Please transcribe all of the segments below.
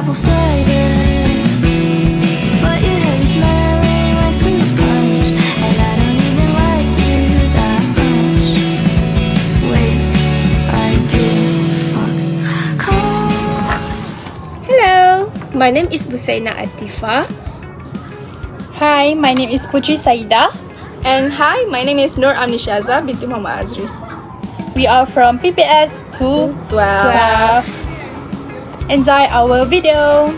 apple cider, but your hair is smelling like fruit punch, and I don't even like you that much. Wait, I do. Fuck. Come. Hello, my name is Busaina Atifa. Hi, my name is Putri Saida. And hi, my name is Nur Amnishaza binti Muhammad Azri. We are from PPS 212. Enjoy our video.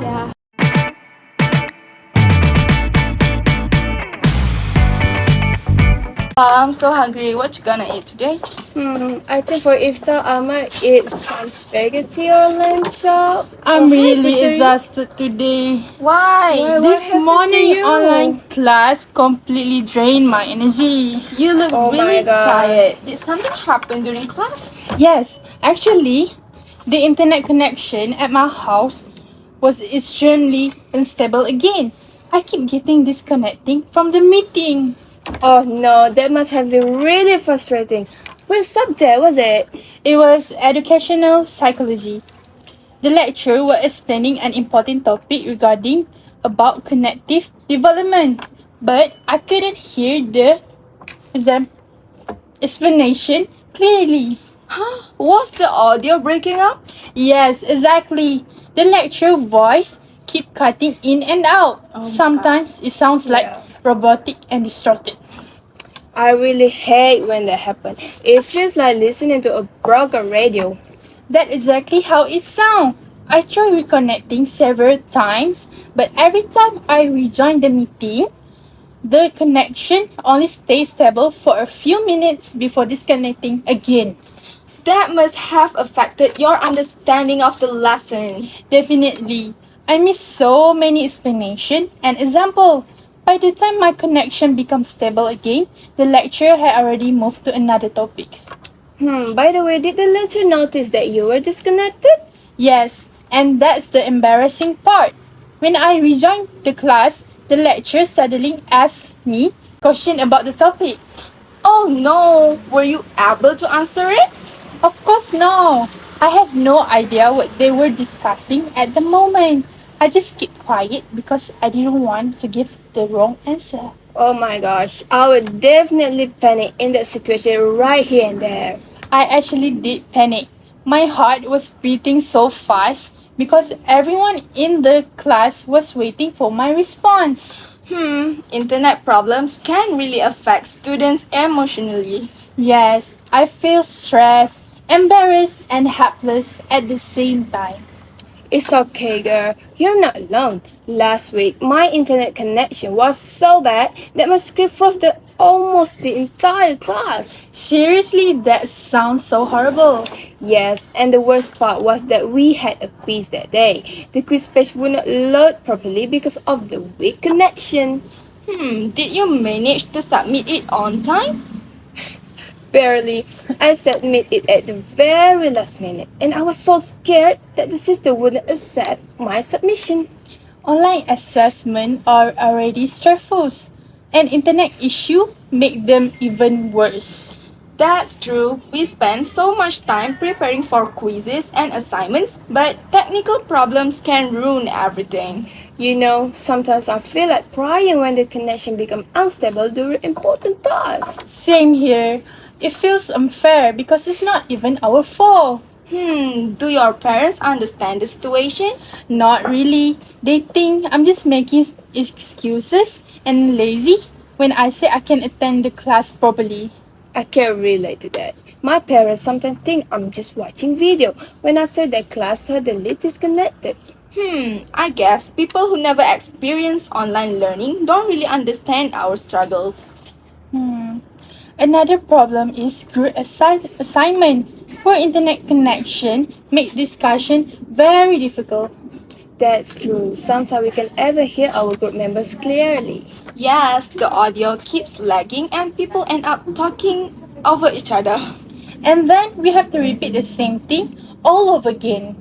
Yeah. I'm so hungry. What you gonna eat today? I think for Iftar, I might eat some spaghetti or lamb chop. I'm Hi, really Putri. exhausted today. Why? What This happened to morning you? online class completely drained my energy. You look Oh really my gosh. tired. Did something happen during class? Yes, actually, the internet connection at my house was extremely unstable again. I keep getting disconnecting from the meeting. Oh no, that must have been really frustrating. Which subject was it? It was educational psychology. The lecturer was explaining an important topic regarding about cognitive development, but I couldn't hear the explanation clearly. Huh? Was the audio breaking up? Yes, exactly. The lecturer voice keep cutting in and out. Oh my Sometimes it sounds like Yeah. robotic and distorted. I really hate when that happens. It feels like listening to a broken radio. That's exactly how it sounds. I tried reconnecting several times, but every time I rejoin the meeting, the connection only stays stable for a few minutes before disconnecting again. That must have affected your understanding of the lesson. Definitely, I missed so many explanation and example. By the time my connection becomes stable again, the lecturer had already moved to another topic. By the way, did the lecturer notice that you were disconnected? Yes, and that's the embarrassing part. When I rejoined the class, the lecturer suddenly asked me question about the topic. Oh no! Were you able to answer it? Of course no. I have no idea what they were discussing at the moment. I just kept quiet because I didn't want to give the wrong answer. Oh my gosh, I would definitely panic in that situation right here and there. I actually did panic. My heart was beating so fast because everyone in the class was waiting for my response. Internet problems can really affect students emotionally. Yes, I feel stressed, embarrassed, and helpless at the same time. It's okay, girl. You're not alone. Last week, my internet connection was so bad that my screen froze almost the entire class. Seriously, that sounds so horrible. Yes, and the worst part was that we had a quiz that day. The quiz page would not load properly because of the weak connection. Did you manage to submit it on time? Barely. I submit it at the very last minute, and I was so scared that the system wouldn't accept my submission. Online assessments are already stressful, and internet issue make them even worse. That's true. We spend so much time preparing for quizzes and assignments, but technical problems can ruin everything. You know, sometimes I feel like crying when the connection becomes unstable during important tasks. Same here. It feels unfair because it's not even our fault. Do your parents understand the situation? Not really. They think I'm just making excuses and lazy when I say I can attend the class properly. I can relate to that. My parents sometimes think I'm just watching video when I say that class suddenly disconnected. I guess people who never experience online learning don't really understand our struggles. Another problem is group assignment. Poor internet connection make discussion very difficult. That's true. Sometimes we can ever hear our group members clearly. Yes, the audio keeps lagging and people end up talking over each other. And then we have to repeat the same thing all over again.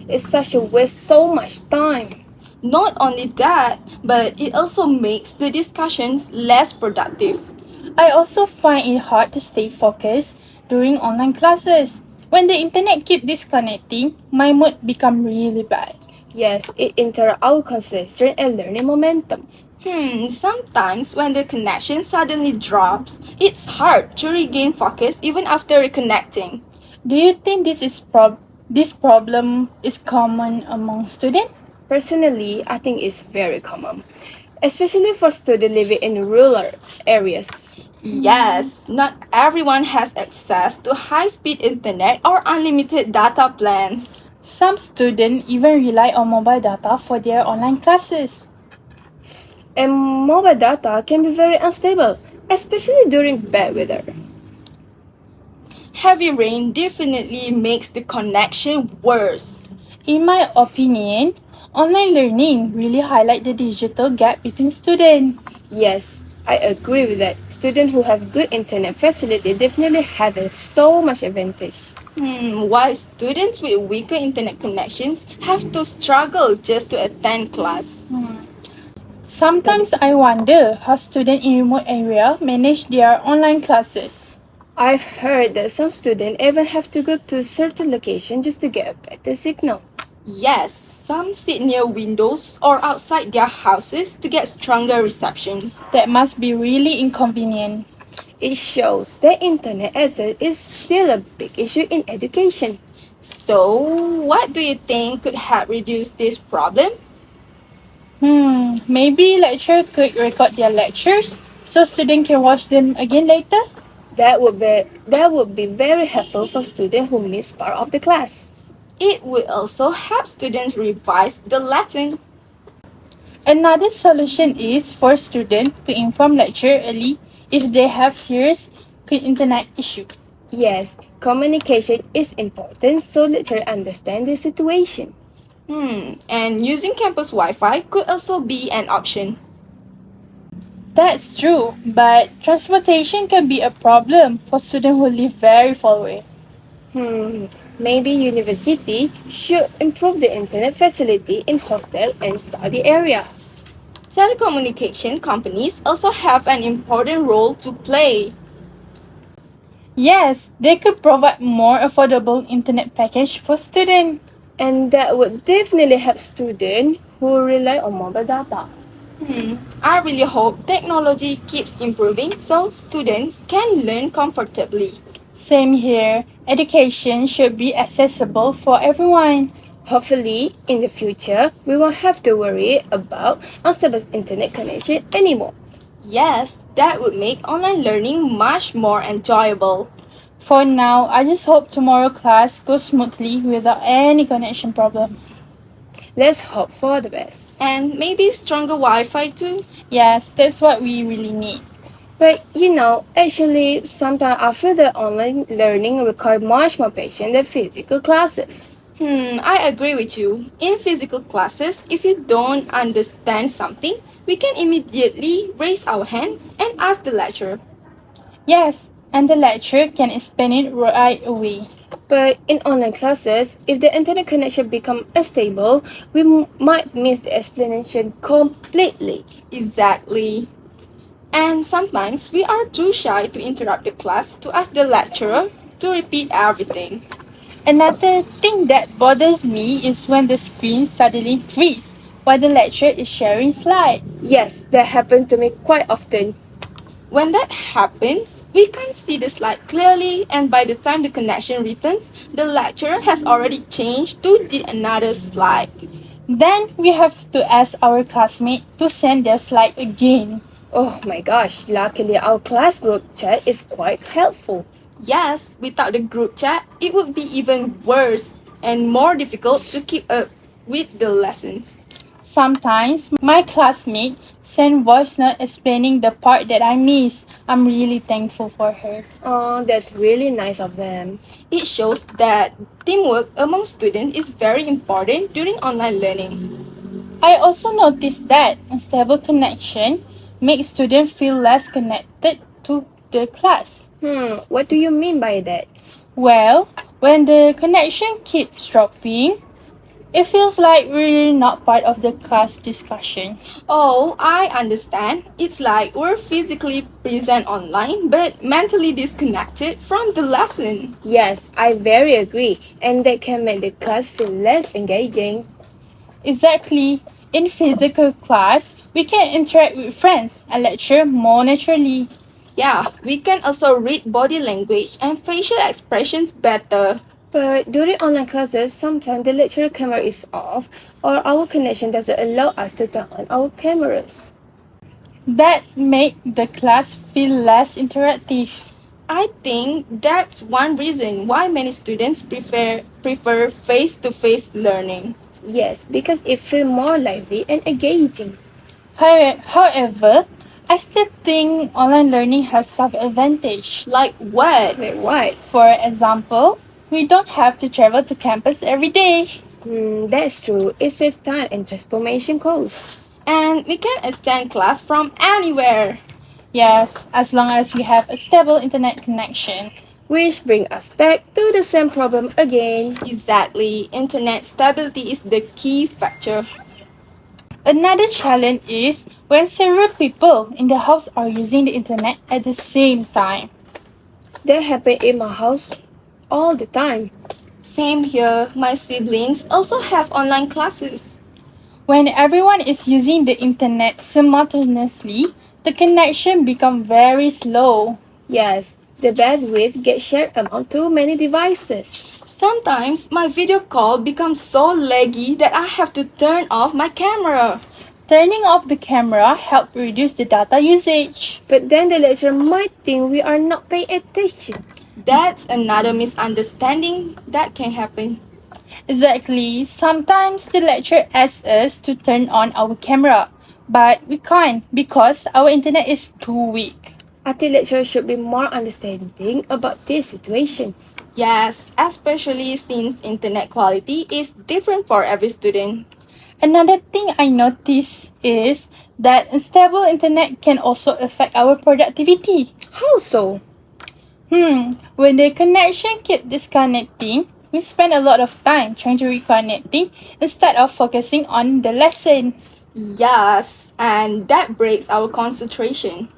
It's such a waste so much time. Not only that, but it also makes the discussions less productive. I also find it hard to stay focused during online classes. When the internet keep disconnecting, my mood become really bad. Yes, it interrupts our concentration and learning momentum. Sometimes when the connection suddenly drops, it's hard to regain focus even after reconnecting. Do you think this problem is common among students? Personally, I think it's very common, especially for students living in rural areas. Yes, not everyone has access to high speed internet or unlimited data plans. Some students even rely on mobile data for their online classes. And mobile data can be very unstable, especially during bad weather. Heavy rain definitely makes the connection worse. In my opinion, online learning really highlight the digital gap between students. Yes, I agree with that. Students who have good internet facility definitely have so much advantage. While students with weaker internet connections have to struggle just to attend class. Sometimes I wonder how students in remote area manage their online classes. I've heard that some students even have to go to certain location just to get a better signal. Yes, some sit near windows or outside their houses to get stronger reception. That must be really inconvenient. It shows that internet access is still a big issue in education. So, what do you think could help reduce this problem? Maybe lecturer could record their lectures so students can watch them again later? That would be very helpful for students who miss part of the class. It would also help students revise the lesson. Another solution is for students to inform lecturer early if they have serious internet issue. Yes, communication is important so lecturers understand the situation. And using campus Wi-Fi could also be an option. That's true, but transportation can be a problem for students who live very far away. Maybe university should improve the internet facility in hostel and study areas. Telecommunication companies also have an important role to play. Yes, they could provide more affordable internet package for students. And that would definitely help students who rely on mobile data. I really hope technology keeps improving so students can learn comfortably. Same here. Education should be accessible for everyone. Hopefully, in the future, we won't have to worry about unstable internet connection anymore. Yes, that would make online learning much more enjoyable. For now, I just hope tomorrow class goes smoothly without any connection problem. Let's hope for the best. And maybe stronger Wi-Fi too. Yes, that's what we really need. But actually, sometimes I feel that online learning requires much more patience than physical classes. I agree with you. In physical classes, if you don't understand something, we can immediately raise our hands and ask the lecturer. Yes, and the lecturer can explain it right away. But in online classes, if the internet connection becomes unstable, we might miss the explanation completely. Exactly. And sometimes we are too shy to interrupt the class to ask the lecturer to repeat everything. Another thing that bothers me is when the screen suddenly freezes while the lecturer is sharing slides. Yes, that happens to me quite often. When that happens, we can't see the slide clearly, and by the time the connection returns, the lecturer has already changed to another slide. Then we have to ask our classmate to send their slide again. Oh my gosh, luckily our class group chat is quite helpful. Yes, without the group chat, it would be even worse and more difficult to keep up with the lessons. Sometimes my classmate send voice note explaining the part that I missed. I'm really thankful for her. Oh, that's really nice of them. It shows that teamwork among students is very important during online learning. I also noticed that unstable connection makes students feel less connected to the class. What do you mean by that? Well, when the connection keeps dropping, it feels like we're not part of the class discussion. Oh, I understand. It's like we're physically present online but mentally disconnected from the lesson. Yes, I very agree, and that can make the class feel less engaging. Exactly. In physical class, we can interact with friends and lecture more naturally. Yeah, we can also read body language and facial expressions better. But during online classes, sometimes the lecturer camera is off or our connection doesn't allow us to turn on our cameras. That make the class feel less interactive. I think that's one reason why many students prefer face-to-face learning. Yes, because it feels more lively and engaging. However, I still think online learning has some advantage. Like what? Wait, what? For example, we don't have to travel to campus every day. That's true. It saves time and transformation costs. And we can attend class from anywhere. Yes, as long as we have a stable internet connection. Which brings us back to the same problem again. Exactly. Internet stability is the key factor. Another challenge is when several people in the house are using the internet at the same time. That happens in my house all the time. Same here. My siblings also have online classes. When everyone is using the internet simultaneously, the connection becomes very slow. Yes, the bandwidth gets shared among too many devices. Sometimes my video call becomes so laggy that I have to turn off my camera. Turning off the camera helps reduce the data usage. But then the lecturer might think we are not paying attention. That's another misunderstanding that can happen. Exactly. Sometimes the lecturer asks us to turn on our camera, but we can't because our internet is too weak. I think lecturers should be more understanding about this situation. Yes, especially since internet quality is different for every student. Another thing I noticed is that unstable internet can also affect our productivity. How so? When the connection keeps disconnecting, we spend a lot of time trying to reconnecting instead of focusing on the lesson. Yes, and that breaks our concentration.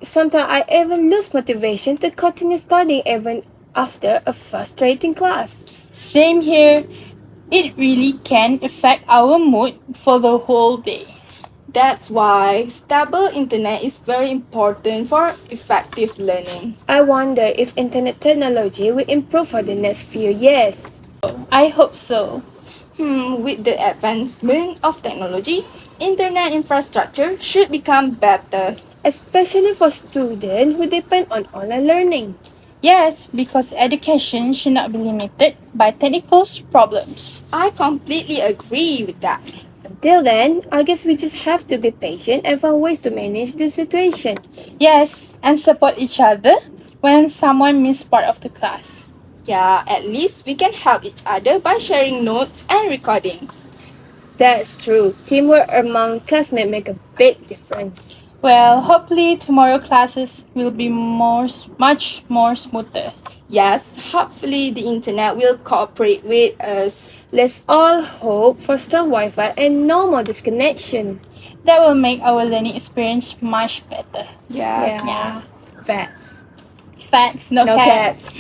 Sometimes I even lose motivation to continue studying even after a frustrating class. Same here. It really can affect our mood for the whole day. That's why stable internet is very important for effective learning. I wonder if internet technology will improve for the next few years. I hope so. With the advancement of technology, internet infrastructure should become better. Especially for students who depend on online learning. Yes, because education should not be limited by technical problems. I completely agree with that. Until then, I guess we just have to be patient and find ways to manage the situation. Yes, and support each other when someone misses part of the class. Yeah, at least we can help each other by sharing notes and recordings. That's true. Teamwork among classmates make a big difference. Well, hopefully tomorrow classes will be much more smoother. Yes, hopefully the internet will cooperate with us. Let's all hope for strong Wi-Fi and no more disconnection. That will make our learning experience much better. Yes. Yeah. Facts. Facts, no, No caps.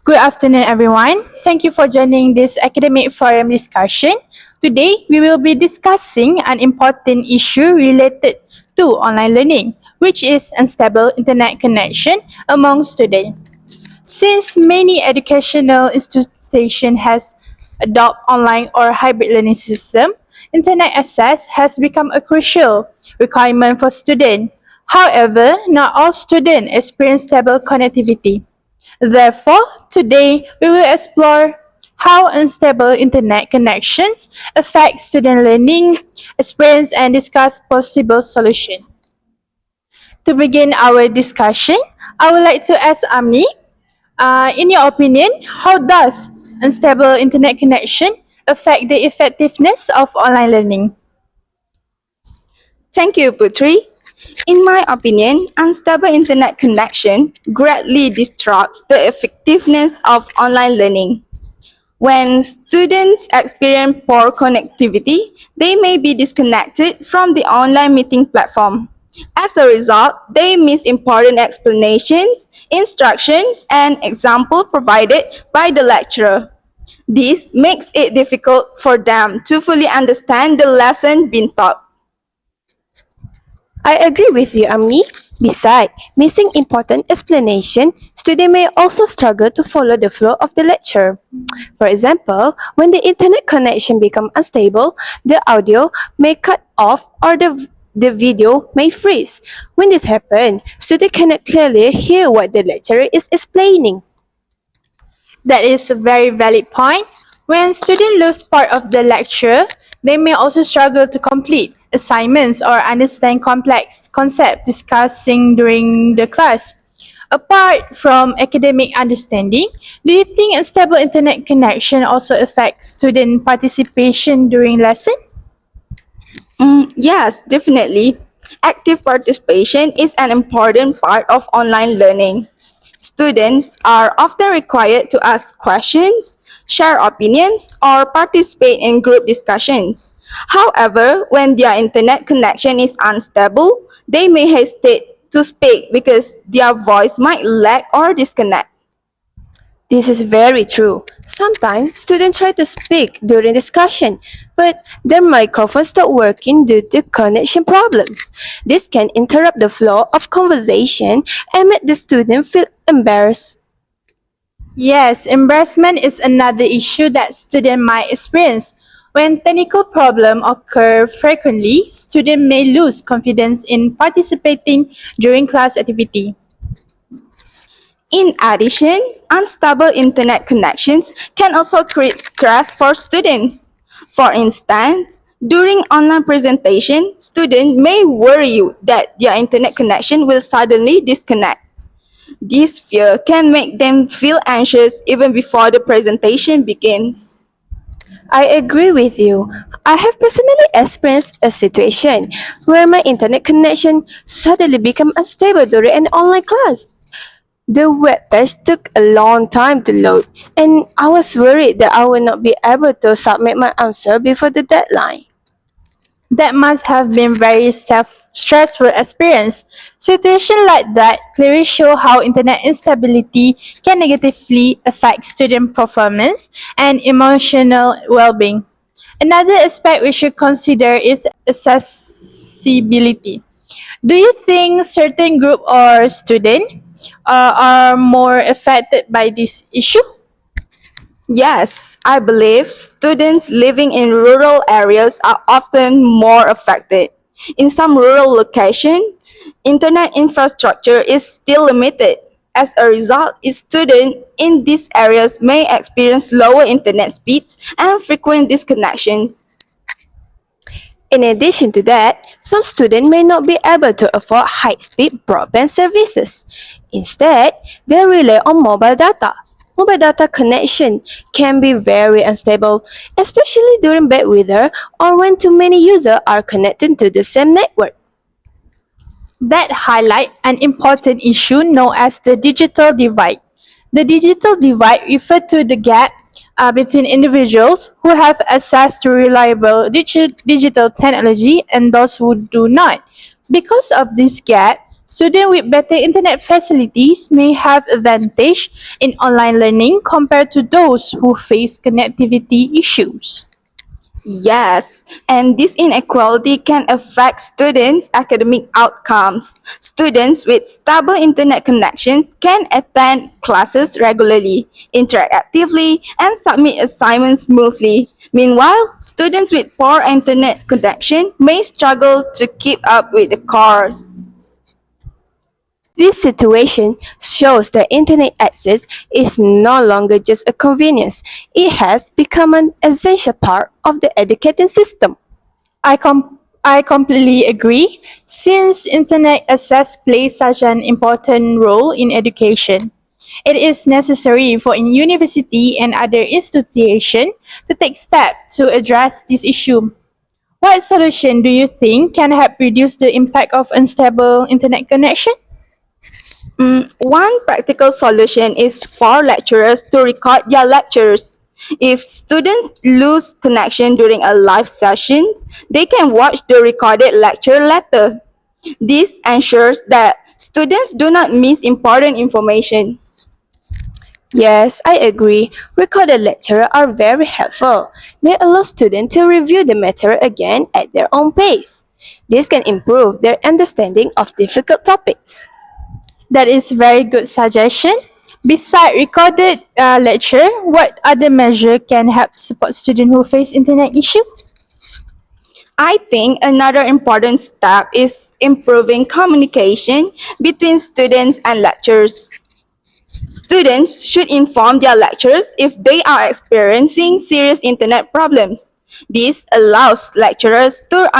Good afternoon, everyone. Thank you for joining this academic forum discussion. Today, we will be discussing an important issue related to online learning, which is unstable internet connection among students. Since many educational institutions has adopt online or hybrid learning system, internet access has become a crucial requirement for students. However, not all students experience stable connectivity. Therefore, today we will explore how unstable internet connections affect student learning experience and discuss possible solutions. To begin our discussion, I would like to ask Amni, in your opinion, how does unstable internet connection affect the effectiveness of online learning? Thank you, Putri. In my opinion, unstable internet connection greatly disrupts the effectiveness of online learning. When students experience poor connectivity, they may be disconnected from the online meeting platform. As a result, they miss important explanations, instructions, and examples provided by the lecturer. This makes it difficult for them to fully understand the lesson being taught. I agree with you, Amni. Besides, missing important explanation, students may also struggle to follow the flow of the lecture. For example, when the internet connection becomes unstable, the audio may cut off or the video may freeze. When this happens, students cannot clearly hear what the lecturer is explaining. That is a very valid point. When students lose part of the lecture, they may also struggle to complete assignments or understand complex concepts discussing during the class. Apart from academic understanding, do you think unstable internet connection also affects student participation during lesson? Yes, definitely. Active participation is an important part of online learning. Students are often required to ask questions, share opinions, or participate in group discussions. However, when their internet connection is unstable, they may hesitate to speak because their voice might lag or disconnect. This is very true. Sometimes students try to speak during discussion, but their microphones stop working due to connection problems. This can interrupt the flow of conversation and make the student feel embarrassed. Yes, embarrassment is another issue that students might experience. When technical problems occur frequently, students may lose confidence in participating during class activity. In addition, unstable internet connections can also create stress for students. For instance, during online presentation, students may worry that their internet connection will suddenly disconnect. This fear can make them feel anxious even before the presentation begins. I agree with you. I have personally experienced a situation where my internet connection suddenly became unstable during an online class. The web page took a long time to load, and I was worried that I would not be able to submit my answer before the deadline. That must have been very stressful experience. Situations like that clearly show how internet instability can negatively affect student performance and emotional well-being. Another aspect we should consider is accessibility. Do you think certain group or student are more affected by this issue? Yes, I believe students living in rural areas are often more affected. In some rural locations, internet infrastructure is still limited. As a result, students in these areas may experience lower internet speeds and frequent disconnections. In addition to that, some students may not be able to afford high speed broadband services. Instead, they rely on mobile data. Mobile data connection can be very unstable, especially during bad weather or when too many users are connected to the same network. That highlight an important issue known as the digital divide. The digital divide refers to the gap between individuals who have access to reliable digital technology and those who do not. Because of this gap, students with better internet facilities may have advantage in online learning compared to those who face connectivity issues. Yes, and this inequality can affect students' academic outcomes. Students with stable internet connections can attend classes regularly, interact actively, and submit assignments smoothly. Meanwhile, students with poor internet connection may struggle to keep up with the course. This situation shows that internet access is no longer just a convenience, it has become an essential part of the educating system. I completely agree. Since internet access plays such an important role in education, it is necessary for university and other institutions to take steps to address this issue. What solution do you think can help reduce the impact of unstable internet connection? One practical solution is for lecturers to record their lectures. If students lose connection during a live session, they can watch the recorded lecture later. This ensures that students do not miss important information. Yes, I agree. Recorded lectures are very helpful. They allow students to review the material again at their own pace. This can improve their understanding of difficult topics. That is very good suggestion. Beside recorded lecture, what other measure can help support students who face internet issue? I think another important step is improving communication between students and lecturers. Students should inform their lecturers if they are experiencing serious internet problems. This allows lecturers to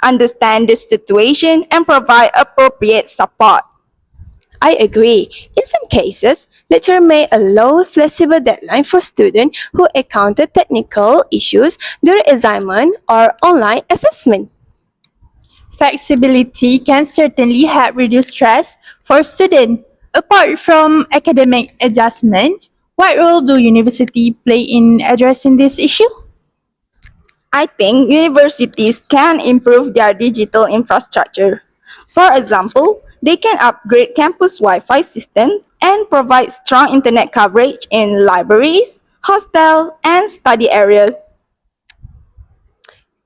understand the situation and provide appropriate support. I agree. In some cases, lecturer may allow flexible deadline for students who encounter technical issues during assignment or online assessment. Flexibility can certainly help reduce stress for students. Apart from academic adjustment, what role do university play in addressing this issue? I think universities can improve their digital infrastructure. For example, they can upgrade campus Wi Fi systems and provide strong internet coverage in libraries, hostels, and study areas.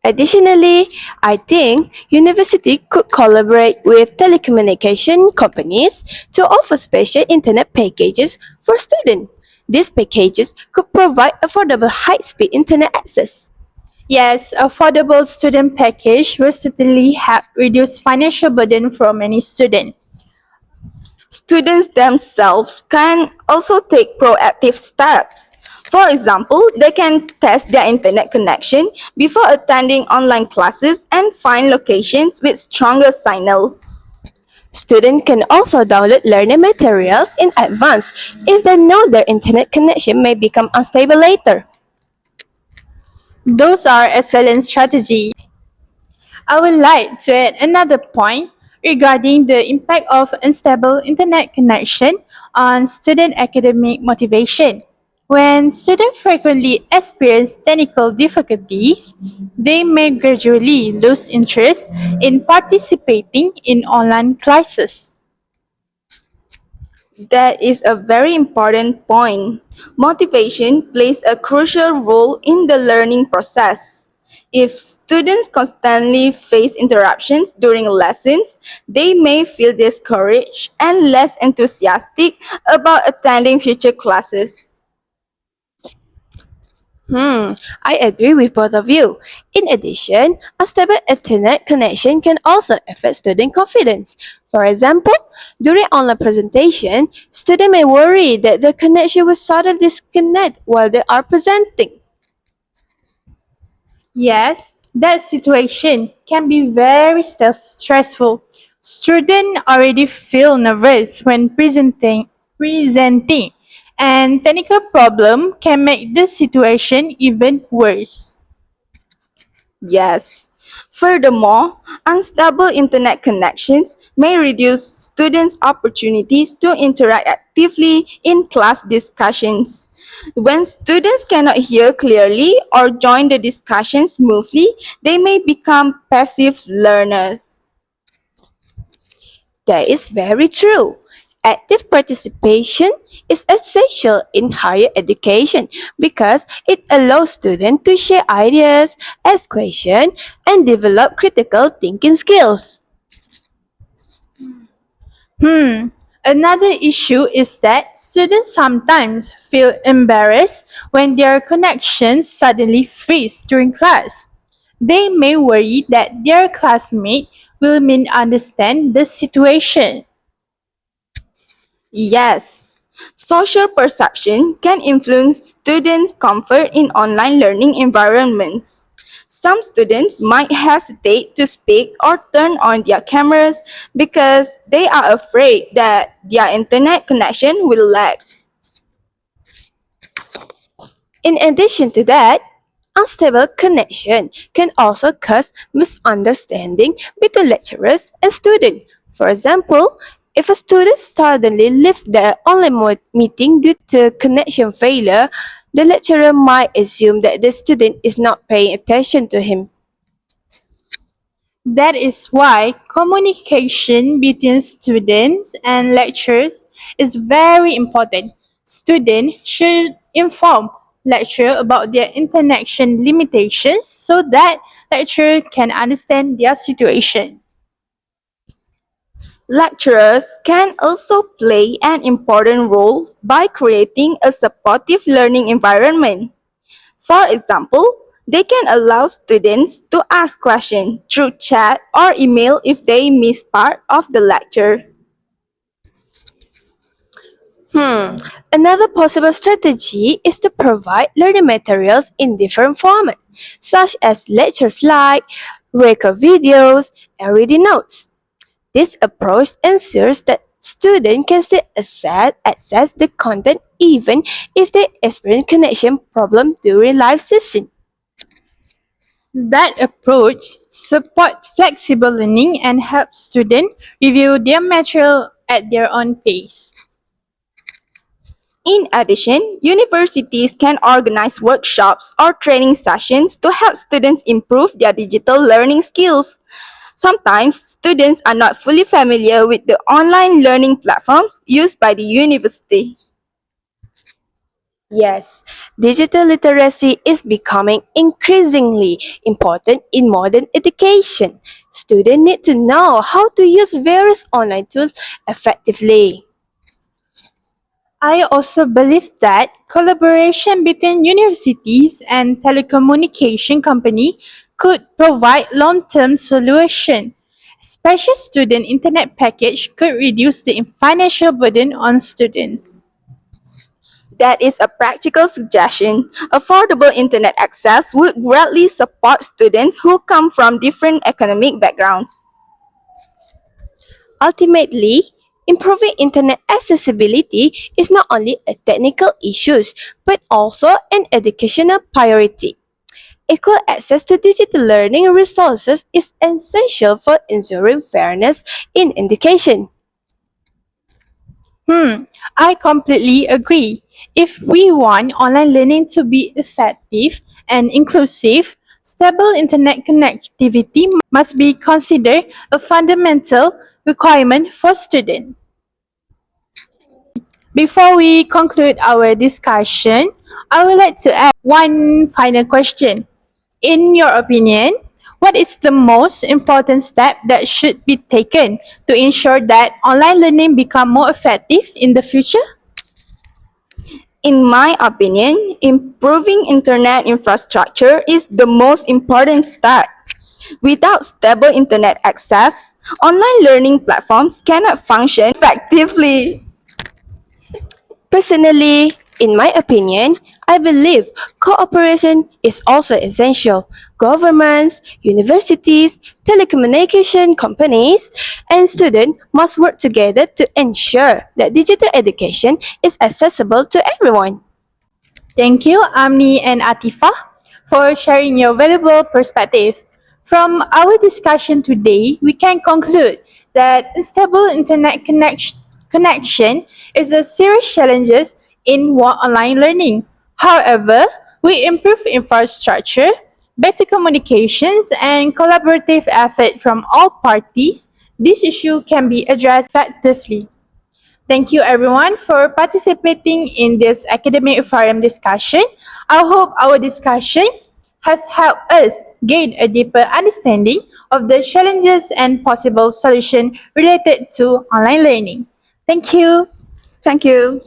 Additionally, I think university could collaborate with telecommunication companies to offer special internet packages for students. These packages could provide affordable high-speed internet access. Yes, affordable student package will certainly help reduce financial burden for many students. Students themselves can also take proactive steps. For example, they can test their internet connection before attending online classes and find locations with stronger signal. Students can also download learning materials in advance if they know their internet connection may become unstable later. Those are excellent strategies. I would like to add another point regarding the impact of unstable internet connection on student academic motivation. When students frequently experience technical difficulties, they may gradually lose interest in participating in online classes. That is a very important point. Motivation plays a crucial role in the learning process. If students constantly face interruptions during lessons, they may feel discouraged and less enthusiastic about attending future classes. I agree with both of you. In addition, a stable internet connection can also affect student confidence. For example, during online presentation, students may worry that the connection will suddenly disconnect while they are presenting. Yes, that situation can be very stressful. Students already feel nervous when presenting, and technical problem can make the situation even worse. Yes. Furthermore, unstable internet connections may reduce students' opportunities to interact actively in class discussions. When students cannot hear clearly or join the discussion smoothly, they may become passive learners. That is very true. Active participation is essential in higher education because it allows students to share ideas, ask questions, and develop critical thinking skills. Another issue is that students sometimes feel embarrassed when their connections suddenly freeze during class. They may worry that their classmate will misunderstand the situation. Yes, social perception can influence students' comfort in online learning environments. Some students might hesitate to speak or turn on their cameras because they are afraid that their internet connection will lag. In addition to that, unstable connection can also cause misunderstanding between lecturers and students. For example, if a student suddenly leaves the online meeting due to connection failure, the lecturer might assume that the student is not paying attention to him. That is why communication between students and lecturers is very important. Students should inform lecturer about their interaction limitations so that lecturer can understand their situation. Lecturers can also play an important role by creating a supportive learning environment. For example, they can allow students to ask questions through chat or email if they miss part of the lecture. Another possible strategy is to provide learning materials in different formats, such as lecture slides, record videos, and reading notes. This approach ensures that students can still access the content even if they experience connection problem during live session. That approach supports flexible learning and helps students review their material at their own pace. In addition, universities can organize workshops or training sessions to help students improve their digital learning skills. Sometimes, students are not fully familiar with the online learning platforms used by the university. Yes, digital literacy is becoming increasingly important in modern education. Students need to know how to use various online tools effectively. I also believe that collaboration between universities and telecommunication company could provide long-term solution. Special student internet package could reduce the financial burden on students. That is a practical suggestion. Affordable internet access would greatly support students who come from different economic backgrounds. Ultimately, improving internet accessibility is not only a technical issue but also an educational priority. Equal access to digital learning resources is essential for ensuring fairness in education. I completely agree. If we want online learning to be effective and inclusive, stable internet connectivity must be considered a fundamental requirement for students. Before we conclude our discussion, I would like to ask one final question. In your opinion, what is the most important step that should be taken to ensure that online learning become more effective in the future? In my opinion, improving internet infrastructure is the most important step. Without stable internet access, online learning platforms cannot function effectively. Personally, in my opinion, I believe cooperation is also essential. Governments, universities, telecommunication companies, and students must work together to ensure that digital education is accessible to everyone. Thank you, Amni and Atifa, for sharing your valuable perspective. From our discussion today, we can conclude that unstable internet connection is a serious challenge in online learning. However, we improve infrastructure, better communications, and collaborative effort from all parties. This issue can be addressed effectively. Thank you everyone for participating in this academic forum discussion. I hope our discussion has helped us gain a deeper understanding of the challenges and possible solutions related to online learning. Thank you. Thank you.